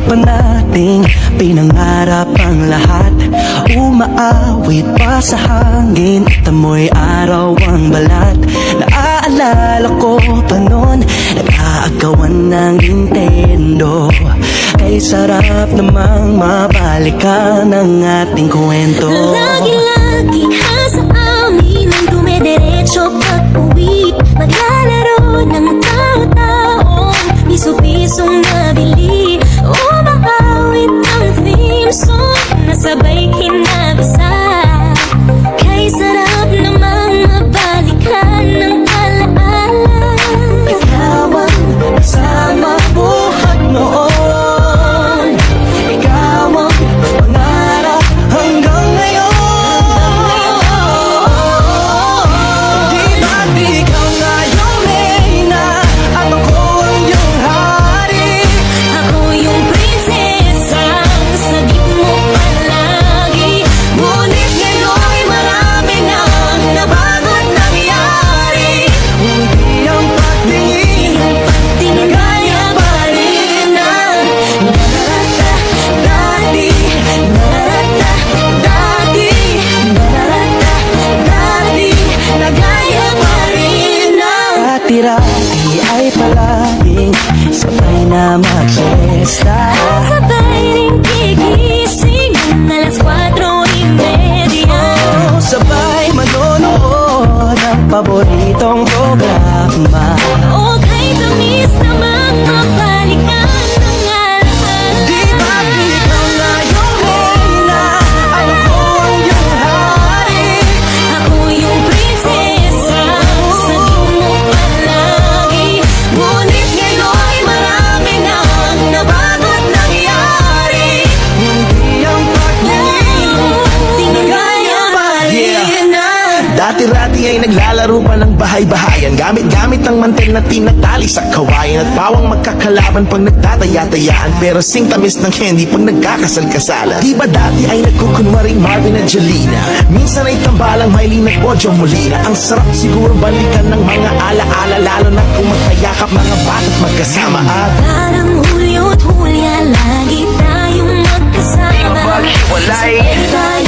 pa nating pinangarap ang lahat. Umaawit pa sa hangin at amoy araw ang balat. Naaalala ko pa noon, nag-aagawan ng Nintendo. Kay sarap namang mabalikan ang ating kwento. Lagi-lagi ka sa amin ang dumidiretso pag-uwi. Maglalaro ng tao-taong piso-pisong nabili. Umaawit ang theme song na sabay kinabasa. Kay sarap namang mabalikan ng alaala. Ikaw ang kasama buhat noon. Ikaw ang pangarap hanggang ngayon. Di ba't ikaw nga yung reyna at ako ang iyong hari? Ako yung prinsesa, sagip mo palagi. Ngunit ngayon'y marami nang nabago't nangyari. Hindi ang pagtingin Tingin kaya pa rin na dati, nagaya pa rin na dati-dati ay palaging sabay na mag-fiesta. sabay ring gigising ng alas 4:30. Sabay manonood ng paboritong programa. O kay tamis na mga balikan ng alaala. Di ba't ikaw nga yung reyna at ako ang iyong hari? Ako yung prinsesa, sagip mo palagi. Ngunit ngayon'y marami nang nabago't nangyari. Hindi ang pagtingin Tingin kaya pa rin na Dati-rati ay naglalaro pa ng bahay-bahayan, gamit-gamit ang mantel na tinatali sa kawayan. At pawang magkakalaban pag nagtataya-tayaan, pero sing tamis ng candy pag nagkakasal-kasalan. Di ba dati ay nagkukunwaring Marvin at Jelena? Minsan ay tambalang Maylene at Bojo Molina. Ang sarap siguro balikan ng mga alaala, lalo na kung magkayakap mga bata't magkasama. At parang Hulyo't Hulya, lagi tayong magkasama. Di ba maghiwalay? Sabay